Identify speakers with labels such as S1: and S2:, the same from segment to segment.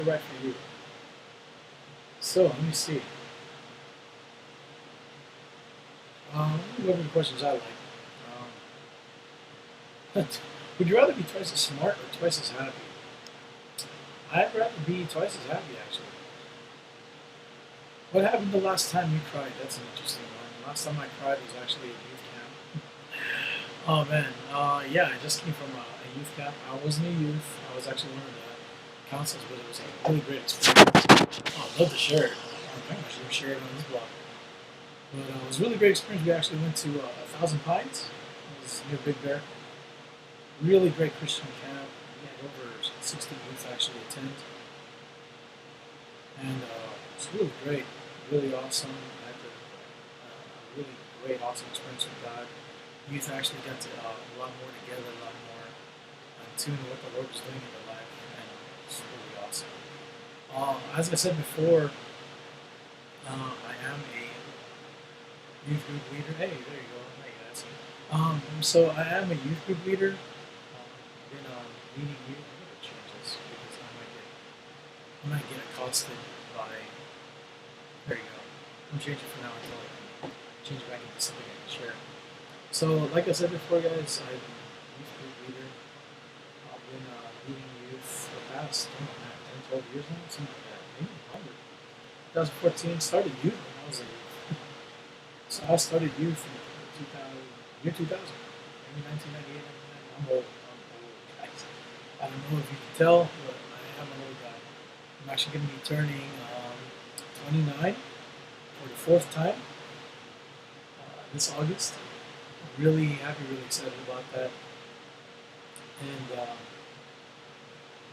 S1: right for you. So let me see. Let me go over the questions I like. Would you rather be twice as smart or twice as happy? I'd rather be twice as happy, actually. What happened the last time you cried? That's an interesting one. Last time I cried was actually at youth camp. Oh man, yeah, I just came from a youth camp. I wasn't a youth. I was actually one of the counselors, but it was a really great experience. Oh, I love the shirt. I think I should have shared on this blog. But it was a really great experience. We actually went to 1,000 Pines. It was near Big Bear. Really great Christian camp. We had over 60 youth actually attend. And it was really great, really awesome. I had a really great, awesome experience with God. Youth actually got to a lot more together, a lot more in tune with what the Lord was doing in their life, and it was really awesome. As I said before, I am a youth group leader. Hey, there you go. Hey guys. So I am a youth group leader. Been leading youth. I'm gonna change this because I might get accosted by. There you go. I'm changing for now until I can change it back into something I can share. So, like I said before, guys, I'm a youth group leader. I've been leading youth for the past, I don't know, 10, 12 years now, something like that. Maybe longer. 2014, started youth when I was a youth. So I started youth in 2000, year 2000, maybe 1998, 1999. I'm old, guys. I don't know if you can tell, but I am an old guy. I'm actually going to be turning 29 for the fourth time this August. I'm really happy, really excited about that. And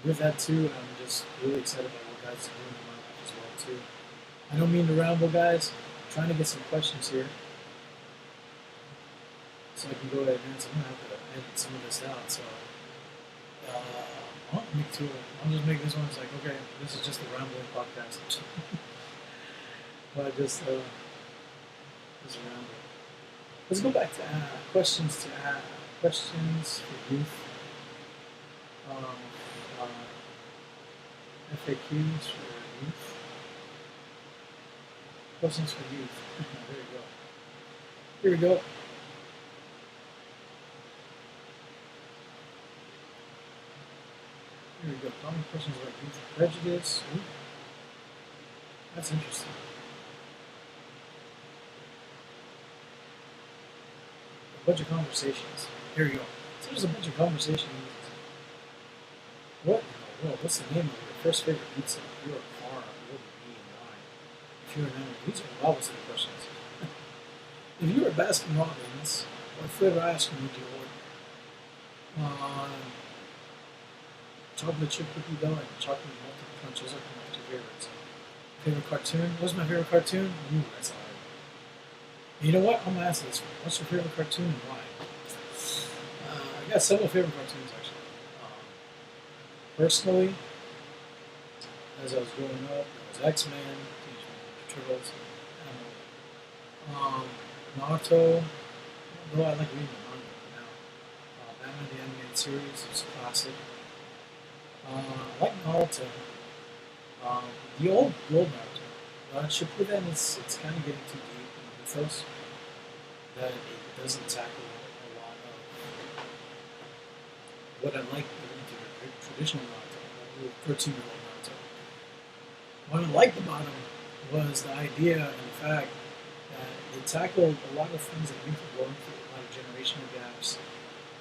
S1: with that too, I'm just really excited about what God's doing in my life as well too. I don't mean to ramble, guys. I'm trying to get some questions here, so I can go ahead and answer. I'm gonna have to edit some of this out. So I'll make two. I'll just make this one. It's like, okay, this is just a rambling podcast. But just ramble. Let's go back to questions questions for youth. Um, FAQs for youth. Questions for youth. There you go. Here we go. Here we go. Common questions about youth prejudice. Ooh, that's interesting. A bunch of conversations. Here we go. So there's a bunch of conversations. What in the world? What's the name of your first favorite pizza? If you're a car, what would it be and why? If you're an animal, these are obviously the questions. If you were Baskin Robbins, what flavor ice cream would you order? Chocolate chip cookie dough and chocolate melted crunch. Those are my two favorites. Favorite cartoon? What's my favorite cartoon? Ooh, that's hard. You know what? I'm gonna ask this one. What's your favorite cartoon and why? I got several favorite cartoons actually. Personally, as I was growing up, there was X-Men, Teenage Mutant Ninja Turtles, Naruto. Though I like reading the manga now. Batman the Animated Series is a classic. I like Naruto. The old Naruto. Shippuden it's kind of getting too deep in the mythos that it doesn't tackle a lot of what I like the traditional Naruto, the 13-year-old Naruto. What I liked about him was the idea and the fact that it tackled a lot of things that youth are going through, a lot of generational gaps,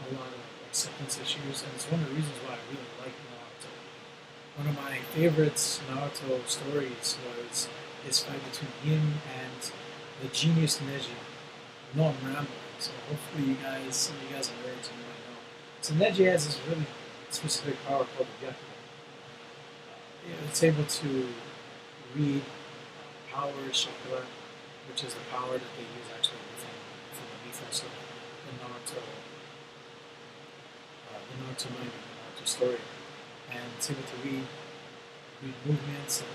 S1: a lot of acceptance issues, and it's one of the reasons why I really like Naruto. One of my favorites Naruto stories was his fight between him and the genius Neji. I know I'm rambling, so hopefully some of you guys are nerds and you might know. So Neji has this really specific power called the Gyaku. It's able to read power chakra, which is the power that they use actually from the ethos of the Naruto mind, the Naruto story. And it's able to read movements and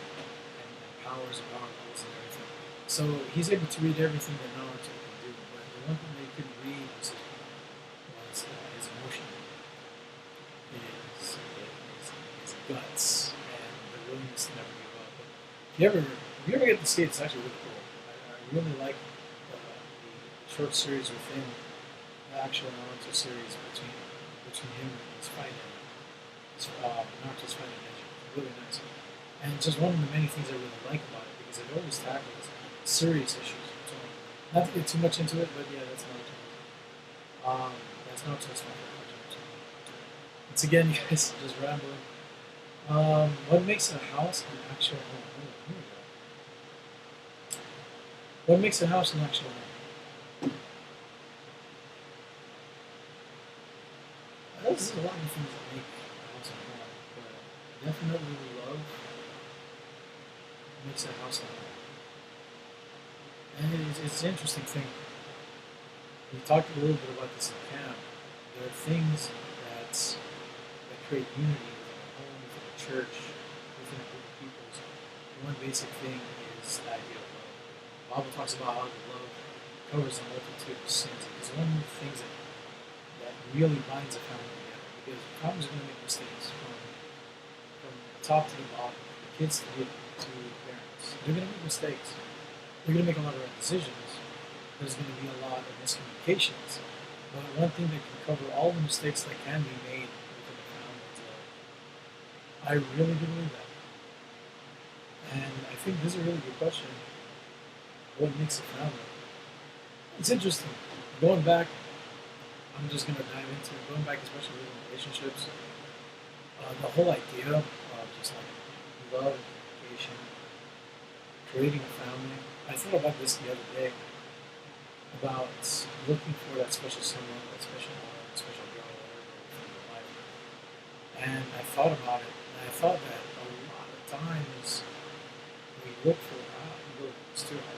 S1: powers and power levels and everything. So he's able to read everything that Naruto can do, but the one thing that he couldn't read was his emotion, his guts, and the willingness willingness to never give up. But if you ever get to see it, it's actually really cool. I really like the short series within the actual Naruto series between him and his fighting. Not just fighting engine. It's really nice. And it's just one of the many things I really like about it because it always tackles serious issues. So, not to get too much into it, but yeah, that's Naruto. That's not just my favorite cartoon. Once again, you guys just rambling. What makes a house an actual home? Oh, here we go. What makes a house an actual home? There's a lot of things that make a house a home, but definitely love makes a house a home. And it's an interesting thing. We talked a little bit about this in camp. There are things that create unity within a home, within a church, within a group of people. One basic thing is the idea of love. The Bible talks about how love covers a multitude of sins. It's one of the things that really binds a family together. Because families are going to make mistakes from the top to the bottom, the kids to the parents. They're going to make mistakes. They're going to make a lot of right decisions. There's going to be a lot of miscommunications. But one thing that can cover all the mistakes that can be made within a family is love. I really do believe that. And I think this is a really good question. What makes a family? It's interesting. Going back, I'm just going to dive into it. Going back, especially with relationships, the whole idea of just like love and communication, creating a family. I thought about this the other day about looking for that special someone, that special woman, that special girl, whatever in your life. And I thought about it, and I thought that a lot of times we look for still when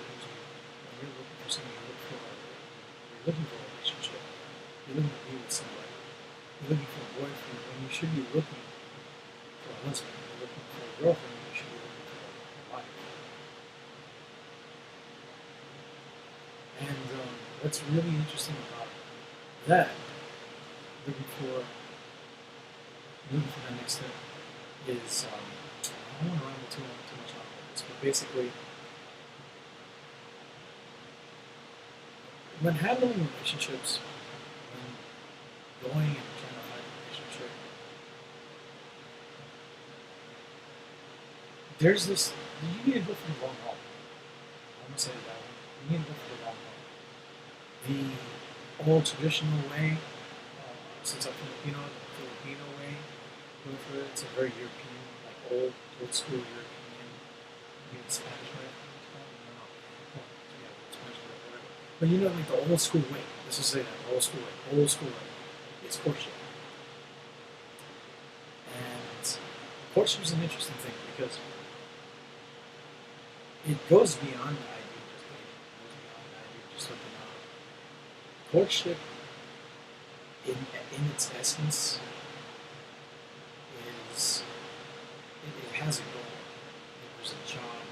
S1: you're looking for something, you're looking for a relationship. You're looking to be with somebody. You're looking for a boyfriend when you should be looking for a husband. You're looking for a girlfriend when you should be looking for a wife. And what's really interesting about that, looking for that next step, is I don't want to ramble too much on this, but basically, when handling relationships, when going and trying to find a relationship, there's this, you need to go for the long haul. I'm going to say it that way. You need to go for the long haul. The old traditional way, since I'm Filipino, the Filipino way, going for it, it's a very European, like old school European, maybe Spanish way. But you know, like the old school way. Let's just say that old school way. Old school way. It's courtship. And courtship is an interesting thing because it goes beyond the idea of just dating. It goes beyond the idea of just hooking up. Courtship, in its essence, is it has a goal. There's a job.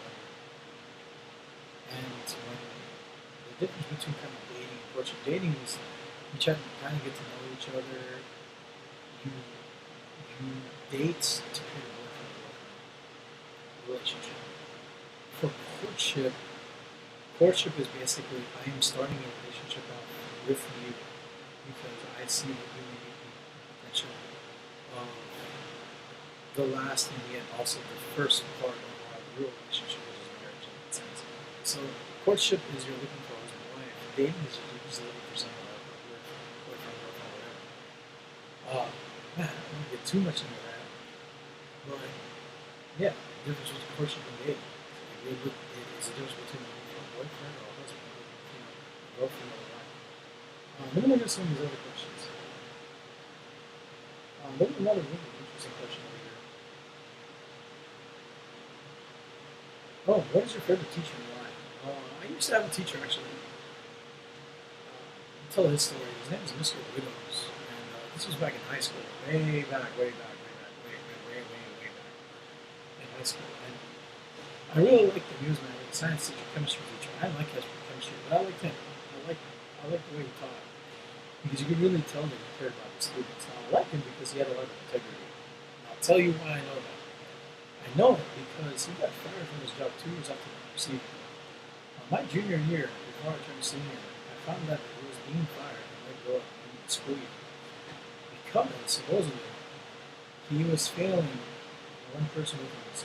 S1: And when the difference between kind of dating and courtship, dating is you try to kind of get to know each other. You date to create a relationship. For courtship is basically I am starting a relationship out with you because I see that you may be potential of the last and yet also the first part of our real relationship, which is marriage in that sense. So courtship is you're looking for a husband and wife. Dating is you're just looking for someone to work with, boyfriend, girlfriend, whatever. Man, I don't want to get too much into that. But yeah, the difference between courtship and dating. It's the difference between a boyfriend or a husband, a girlfriend or a wife. Let me look at some of these other questions. Look at another really interesting question over here. Oh, what is your favorite teacher and why? I used to have a teacher actually. I'll tell his story. His name is Mr. Widows, and this was back in high school, way back in high school. And I really liked the news man, the science teacher, chemistry teacher. I didn't like chemistry, but I liked him. I liked the way he taught, because you could really tell that he cared about the students. Now, I liked him because he had a lot of integrity. And I'll tell you why I know that. I know it because he got fired from his job 2 years after he received it. My junior year, before I turned senior, I found out that he was being fired and let go at the end of the school year because supposedly he was failing one person within his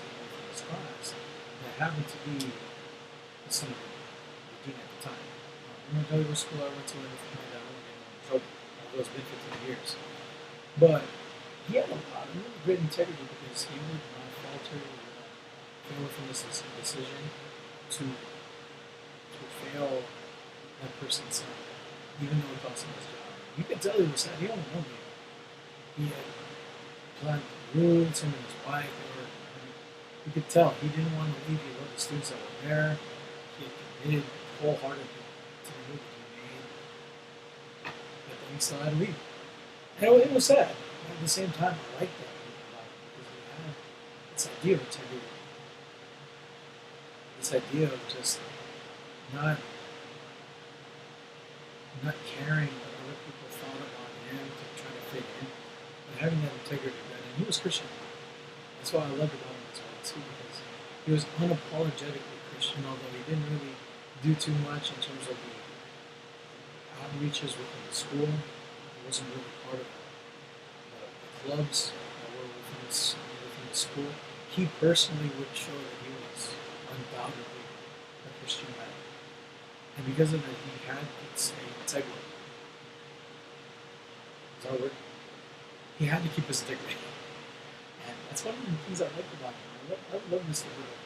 S1: class that happened to be the son of the dean at the time. I'm not going to tell you what school I went to or anything like that. I don't get in trouble. Although it's been 15 years. But he had a lot of really great integrity because he would not falter, he would not fail within this decision to fail that person's son, even though it cost him his job. You could tell he was sad. He only known me. He had planned roots, him and his wife. You could tell he didn't want to leave. He loved the students that were there. He had committed wholeheartedly to the move that he made. But then he still had to leave. And it was sad. But at the same time, I liked that about him because he had this idea of integrity, this idea of just not not caring what other people thought about him to try to fit in, but having that integrity. And he was Christian. That's why I loved about him as well too, because he was unapologetically Christian, although he didn't really do too much in terms of the outreaches within the school. He wasn't really part of the clubs that were within the school. He personally would show that he was undoubtedly a Christian man. And because of that, he had its integrity. Is that a word? He had to keep his integrity. And that's one of the things I liked about him. I love Mr. Little.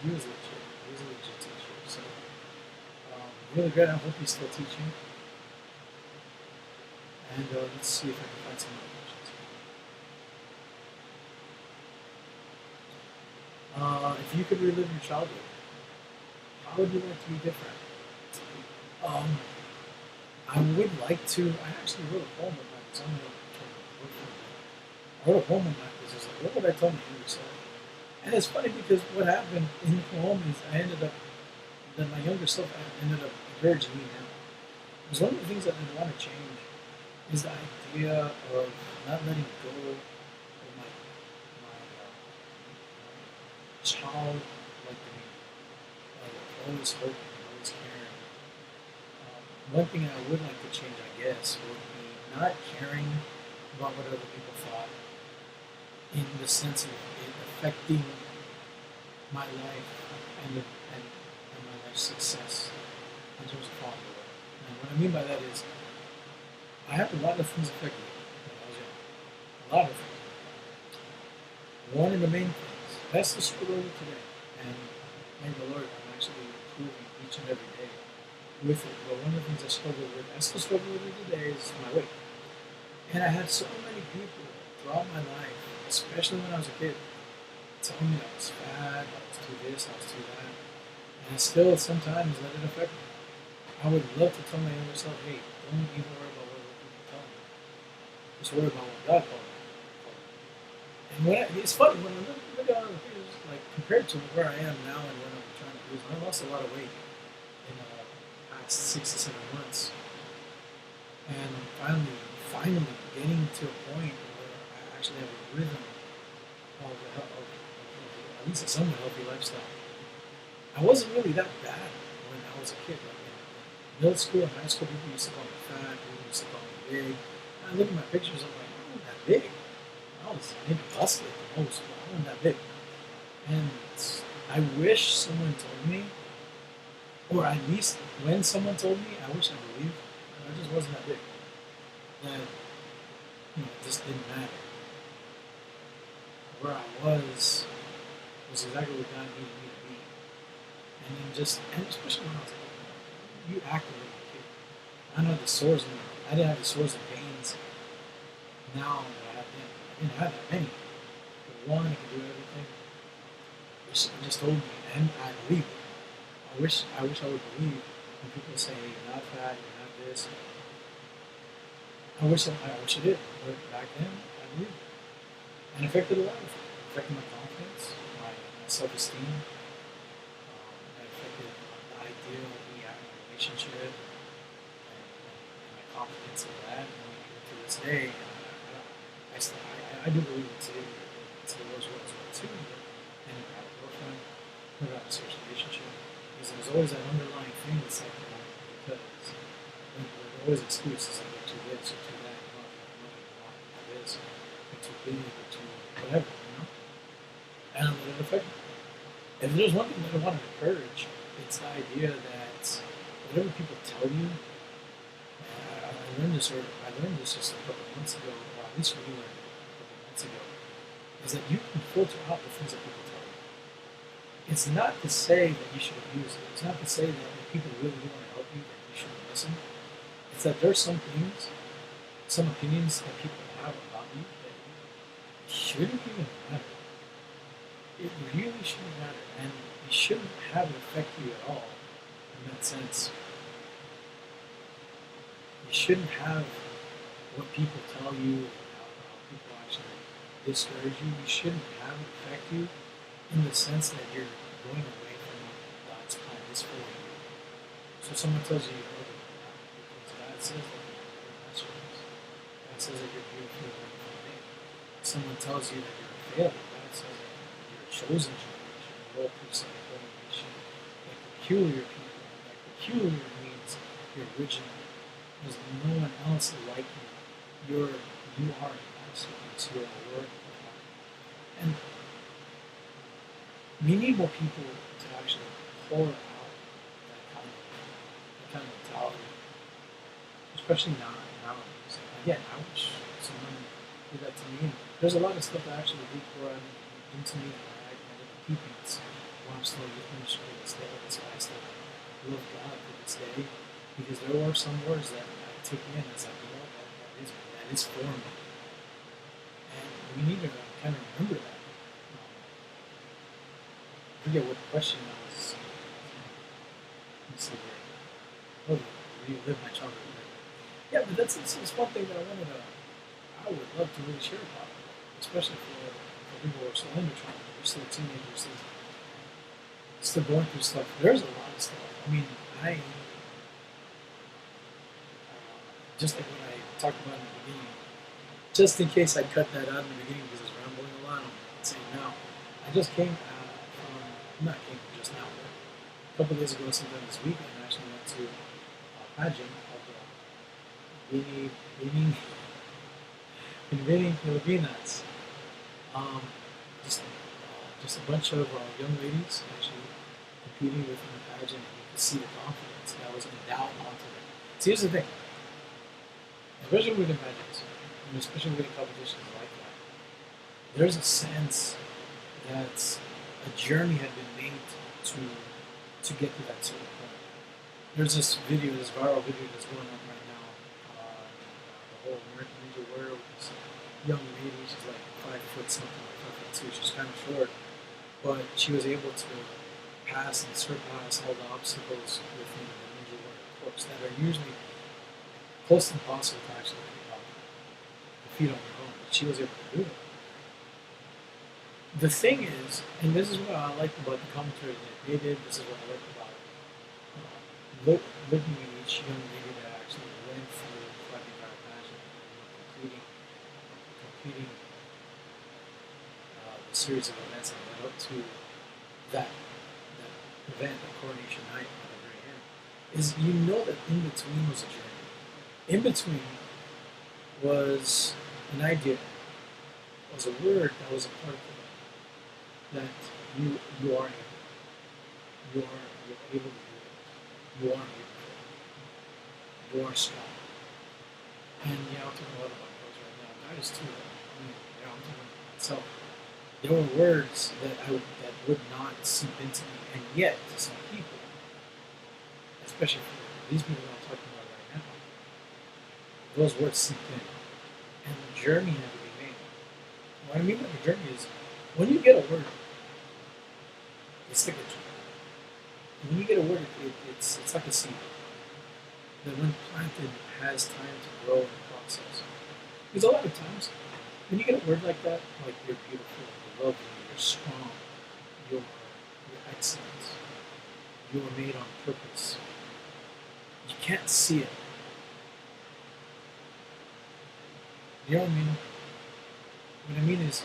S1: He was legit. He was a legit teacher. So, really great. I hope he's still teaching. And let's see if I can find some more questions. If you could relive your childhood, how would you like to be different? I would like to. I actually wrote a poem about this. I wrote a poem about this. It's like, what would I tell my younger self? And it's funny because what happened in the poem is my younger self ended up encouraging me now. Because one of the things that I want to change is the idea of not letting go of my childlike demeanor, of always hoping, always caring. One thing I would like to change, I guess, would be not caring about what other people thought in the sense of it affecting my life and my life's success in terms of following the Lord. And what I mean by that is, I had a lot of things affect me when I was young. A lot of things. One of the main things, that's the struggle with today. And thank the Lord, I'm actually improving each and every day with it. But one of the things I still struggle with it today is my weight. And I had so many people throughout my life, especially when I was a kid, telling me I was fat, I was too this, I was too that. And still sometimes let it affect me. I would love to tell my younger self, hey, don't even worry about what people tell me. Just worry about what God told me. And it's funny, when I look at other pictures, like compared to where I am now and when I'm trying to lose, I lost a lot of weight in the past 6 to 7 months. And I'm finally getting to a point where I actually have a rhythm of at least a somewhat healthy lifestyle. I wasn't really that bad when I was a kid. Like in middle school and high school, people used to call me fat, people used to call me big. And I look at my pictures, I'm like, I wasn't that big. I was maybe busted at the most, but I wasn't that big. And I wish someone told me, or at least when someone told me, I wish I believed that I just wasn't that big. That it just didn't matter. Where I was exactly what God needed me to be. And especially when I was a kid, you acted like a kid. I don't have the sores I didn't have the sores and pains now that I have then. I didn't have that many. But one, I could do everything. I just told me, and I believe it. I wish I would believe when people say, hey, you're not fat, you're not this. I wish I did. But back then, I believed it. And it affected a lot of things. It affected my confidence, my self-esteem. It affected the idea of me having a relationship and my confidence in that. And to this day, I do believe it's the Lord's will as well too. there's always that underlying thing that's like, because there's always excuses like you're too this, you're too that, you're not this, you're too big, you're too whatever, and let it affect you. If there's one thing that I want to encourage, it's the idea that whatever people tell you, I learned this just a couple of months ago, or at least relearned it a couple of months ago, is that you can filter out the things that people tell you. It's not to say that you should abuse it. It's not to say that if people really do want to help you, that you shouldn't listen. It's that there's some things, some opinions that people have about you that shouldn't even matter. It really shouldn't matter, and it shouldn't have an effect you at all in that sense. You shouldn't have what people tell you, how people actually discourage you. You shouldn't have it affect you in the sense that you're going away from what God's plan is for you. So someone tells you you're ugly, because God says that you're a masterpiece. God says that you're beautiful and wonderfully made. Someone tells you that you're a failure. God says that you're a chosen generation, a royal priesthood, a holy nation, a peculiar people. That peculiar means you're original. There's no one else like you. You are a masterpiece. You are a work of art. And we need more people to actually pour out that kind of mentality, especially nowadays. Again, I wish someone did that to me. And there's a lot of stuff that actually did pour out into me that I ended up keeping. It's why I'm still with ministry to this day. That's why I still love God to this day. Because there were some words that I took in as like, that is for me. And we need to kind of remember that. I forget what the question was. Let me see here. Oh, relive my childhood. Yeah, but that's one thing that I would love to really share about, especially for people who are still in their trauma, they're still teenagers, still going through stuff. There's a lot of stuff. I mean, just like what I talked about in the beginning, just in case I cut that out in the beginning because it's rambling a lot, I'm saying now. I just came just now, but a couple days ago, sometime this weekend, I actually went to a pageant called Being Filipinas. Just a bunch of young ladies actually competing within the pageant, and you could see the confidence that was endowed onto them. See, here's the thing. Especially within pageants, and especially within competitions like that, there's a sense that a journey had been made to get to that certain point. There's this viral video that's going on right now. The whole American Ninja Warrior with this young lady. She's like 5 foot something, like 5'2". She's kind of short, but she was able to pass and surpass all the obstacles within the Ninja Warrior course that are usually close to impossible to actually defeat on your own. But she was able to do it. The thing is, and this is what I liked about the commentary that they did, this is what I liked about looking at each young lady that actually went through the Flag Guard pageant and completing the series of events that led up to that event, the coronation night at the very end, is you know that in between was a journey. In between was an idea, was a word that was a part of it. That you are able. You're able to do it. You are beautiful. You are strong. And yeah, I'm talking a lot about girls right now. Guys too. I mean, yeah, I'm talking about myself. There were words that would not seep into me, and yet to some people, especially for these people that I'm talking about right now, those words seeped in, and the journey had to be made. What I mean by the journey is when you get a word. It's like when you get a word, it's like a seed that when planted has time to grow and process. Because a lot of times, when you get a word like that, like you're beautiful, you're lovely, you're strong, you're excellent, you are made on purpose, you can't see it. You know what I mean? What I mean is,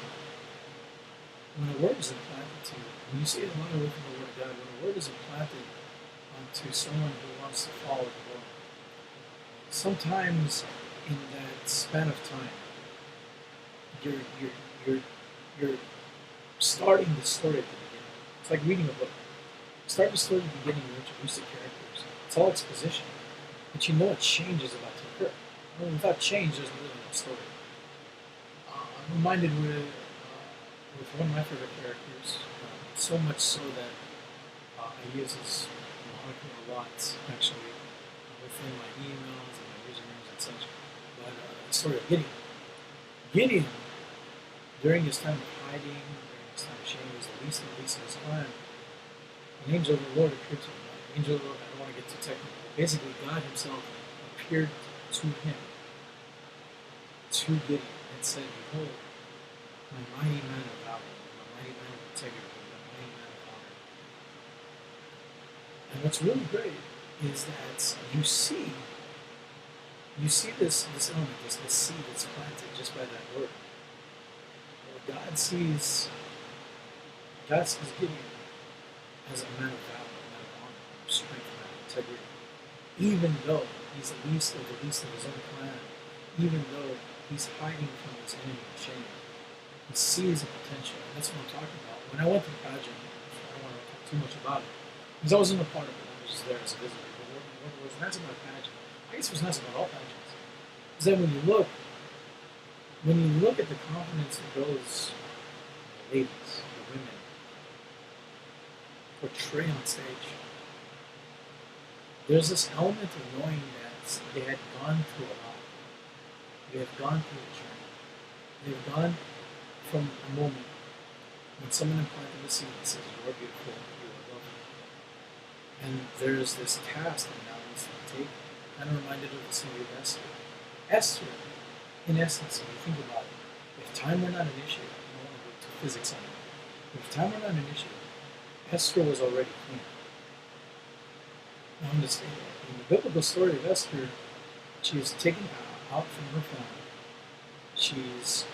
S1: when a word is implanted to you, when you see it a lot within the Word of God, when a word is implanted onto someone who wants to follow the Lord. Sometimes in that span of time, you're you're you're you're starting the story at the beginning. It's like reading a book. Start the story at the beginning and introduce the characters. It's all exposition, but you know a change is about to occur. Without change, there's really no story. I'm reminded with one of my favorite characters, so much so that I use his moniker a lot, actually, within my emails and my usernames and such. But the story of Gideon. Gideon, during his time of hiding, during his time of shame, was the least of his clan. An angel of the Lord appeared to him. An angel of the Lord, I don't want to get too technical. Basically, God himself appeared to him, to Gideon, and said, "Behold, my mighty man of valor, my mighty man of integrity, my mighty man of honor." And what's really great is that you see this element, this seed that's planted just by that word. God sees Gideon as a man of valor, a man of honor, a man of strength, a man of integrity. Even though he's the least of his own clan, even though he's hiding from his enemy and shame, he sees the potential. And that's what I'm talking about. When I went to the pageant, I don't want to talk too much about it, because I wasn't a part of it. I was just there as a visitor. But what was nice about a pageant, I guess it was nice about all pageants, is that when you look at the confidence that those ladies, the women, portray on stage, there's this element of knowing that they had gone through a lot. They have gone through a journey. They've gone from a moment when someone implanted a seed that says, "You are beautiful, you are lovely." And there's this task that now needs to be taken. Kind of reminded of the story of Esther. Esther, in essence, if you think about it, if time were not an issue, I don't want to go to physics on it. If time were not an issue, Esther was already queen. Now understand, in the biblical story of Esther, she is taken out from her family. She's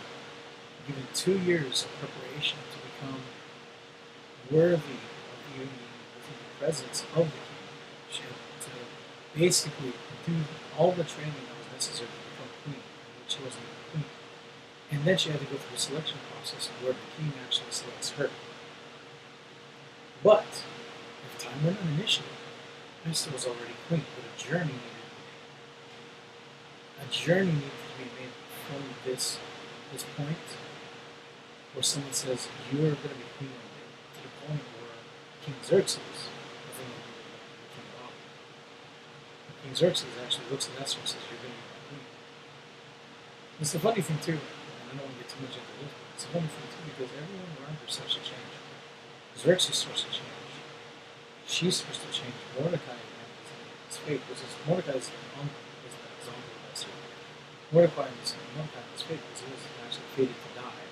S1: given 2 years of preparation to become worthy of being within the presence of the king. She had to basically do all the training that was necessary to become queen, but she wasn't a queen. And then she had to go through the selection process where the king actually selects her. But if time were not an issue, Esther was already queen, but a journey needed to be made. A journey needed to be made from this point where someone says, "You are going to be queen one day," to the point where King Xerxes, I think the king of Rome, King Xerxes actually looks at Esther and says, "You're going to be my queen." It's the funny thing too, and I don't want to get too much into this, but it's a funny thing too because everyone around her starts to change. Xerxes starts to change. She starts to change. Mordecai and his fate, which is Mordecai's uncle, his uncle of Esther. Mordecai and his fate was he was actually fated to die.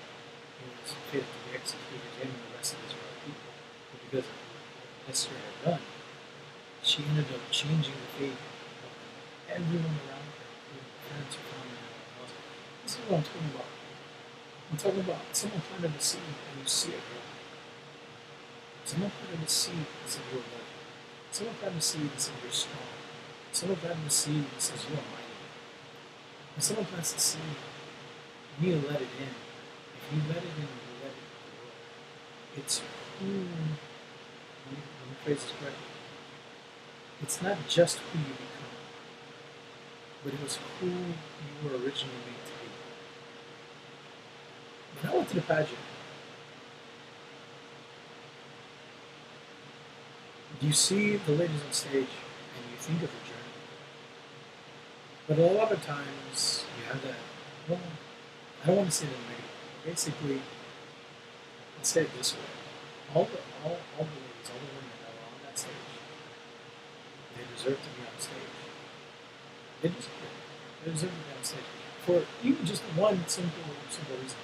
S1: He was fated to be executed, him and the rest of Israel people. But because of what Esther had done, she ended up changing the fate of everyone around her, including friends, her family, and everyone else. This is what I'm talking about. I'm talking about someone planted a seed and you see it grow. Someone planted a seed and said you're loved. Someone planted a seed and said you're strong. Someone planted a seed and says you are mighty. When someone plants a seed, you need to let it in. If you let it in, you let it grow. It's who, let me phrase this correctly, it's not just who you become, but it was who you were originally made to be. When I went to the pageant, you see the ladies on stage and you think of the journey. But a lot of times you have that, well, I don't want to say that negative. Basically, let's say it this way. All the ladies, all the women that are on that stage, they deserve to be on stage. They deserve it. They deserve to be on stage. For even just one simple reason.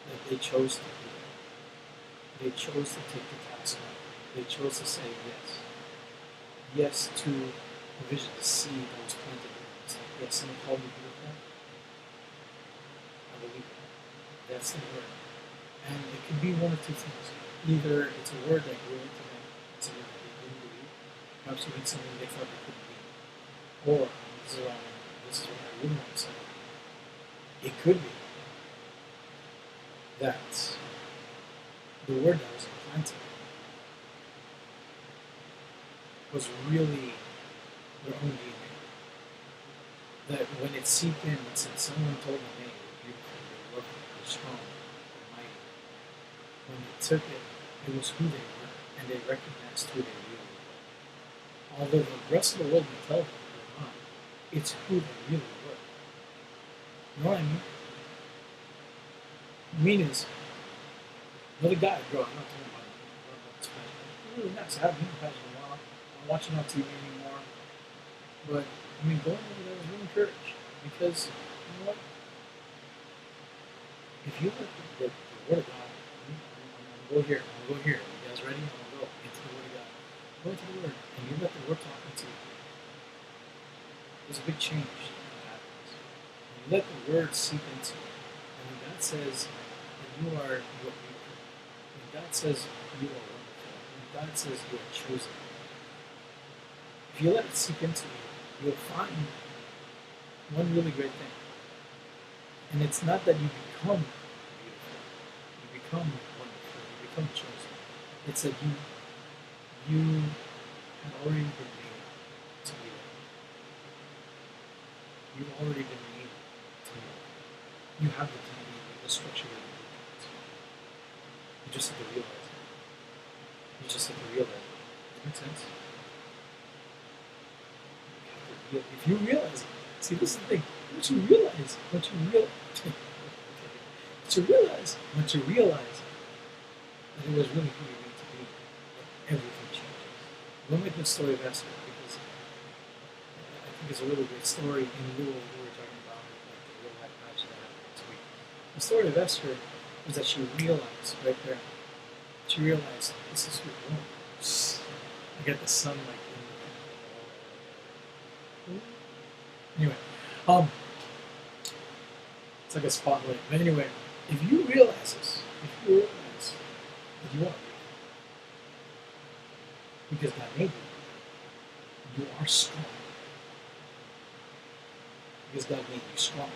S1: That they chose to be there. They chose to take the task on. They chose to say yes. Yes to the vision, the seed that was planted in them. It's like, yes, someone called me beautiful. I believe it. That's the word. And it could be one of two things. Either it's a word that grew into them, it's a word that they didn't believe, Perhaps even something they thought they couldn't be. Or, this is what I really want to say, it could be that the word that was implanted was really their own DNA. That when it seeped in, it said someone told them, hey, you're beautiful, you're lovely, you're strong, you're mighty. When they took it, it was who they were, and they recognized who they really were. Although the rest of the world may tell them they're not, it's who they really were. You know what I mean? I mean is, another guy, bro, I'm not talking about this passion. It's really nice. I haven't been passion in a while. I'm not watching on TV anymore. But, I mean, going over there was really encouraged. Because, you know what? If you let the Word of God, I'm going to go here, I'm going to go here. You guys ready? I'm going to go into the Word of God. Go into the Word, and you let the Word talk into you. There's a big change that happens. And you let the Word seep into you. And when God says that you are beautiful, when God says you are wonderful, when God says you are chosen, if you let it seep into you, you'll find one really great thing. And it's not that you become beautiful, you become wonderful, you become chosen. It's that you have already been made to be there. You've already been made to be there. You have the DNA, the structure that you need. You just have to realize it. You just have to realize it. Does that make sense? If you realize it, see, this is the thing. Once you realize that it was really who you need to be, everything changes. We'll make the story of Esther because I think it's a really great story in lieu of what we were talking about, like the real life match that happened next week. The story of Esther is that she realized right there. She realized this is who I am. I got the sun like in the anyway, it's like a spotlight. But anyway, if you realize this, if you realize that you are because God made you are strong. Because God made you strong.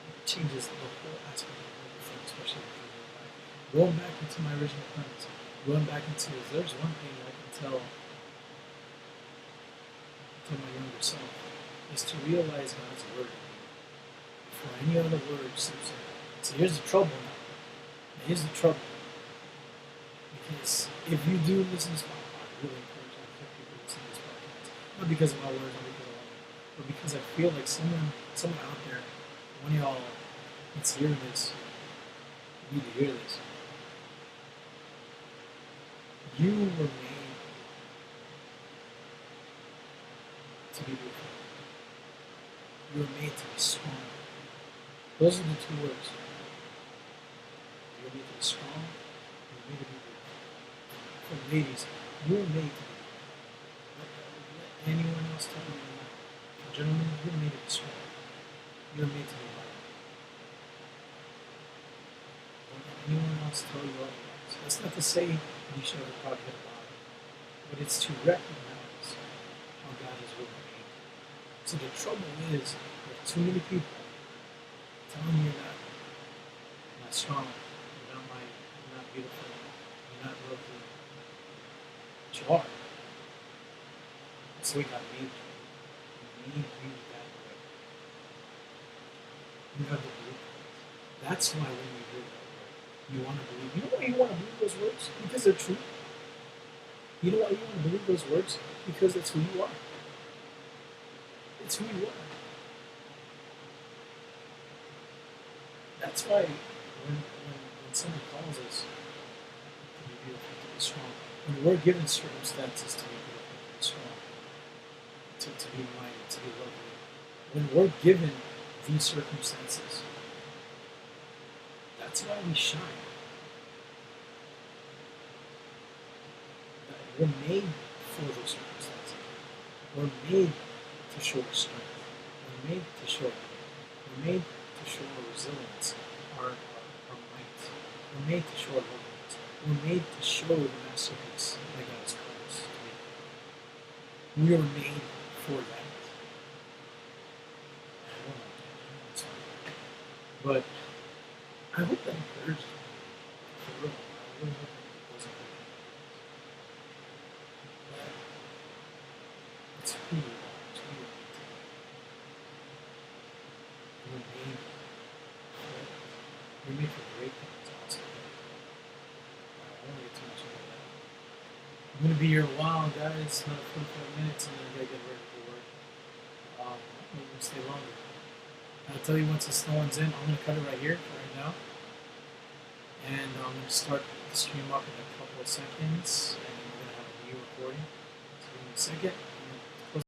S1: It changes the whole aspect of everything, especially in your life. Going back into my original premise, going back into there's one thing I can tell my younger self is to realize God's word before any other word seeps in. So here's the trouble now. Here's the trouble. Because if you do listen to this podcast, I really encourage people to listen to this podcast. Not because of my words, not because of my words, but because I feel like someone out there, one of y'all that's hearing this, you need to hear this. You were made to be beautiful. You were made to be strong. Those are the two words. You were made to be strong. You were made to be beautiful. For ladies, you were made to be beautiful. Let anyone else tell you that. For gentlemen, you were made to be strong. You were made to be light. Don't let anyone else tell you otherwise. That's not to say you should have a problem about it, but it's to recognize how God has really made you. So the trouble is, there are too many people telling you that you're not strong, you're not mighty, you're not beautiful, you're not lovely. But you are. That's the way God made you. He made you that way. You have to believe it. That's why when you hear that word, you want to believe. You know why you want to believe those words? Because they're true. You know why you want to believe those words? Because it's who you are. It's who you are. That's why when someone calls us to be beautiful, to be strong, when we're given circumstances to be beautiful, to be strong, to be mighty, to be lovely, when we're given these circumstances, that's why we shine. We're made for those circumstances. We're made to show our strength. We're made to show our faith. We're made to show our resilience, our might. We're made to show our loveliness. We're made to show the masterpiece that God has called us to be. We are made for that. I don't know. That's fine. But I hope that encourages you. For real. I really hope that it doesn't hurt you. That it's who you are. It's who you're made to be. You're made for it. You're made for great things, awesome things. I won't get too much into that. I'm going to be here a while, guys. Another 45 minutes, and then I got to get ready for work. I'm going to stay longer. I'll tell you once this one's in, I'm going to cut it right here, right now. And I'm going to start the stream up in a couple of seconds, and then we're going to have a new recording. So give me a second.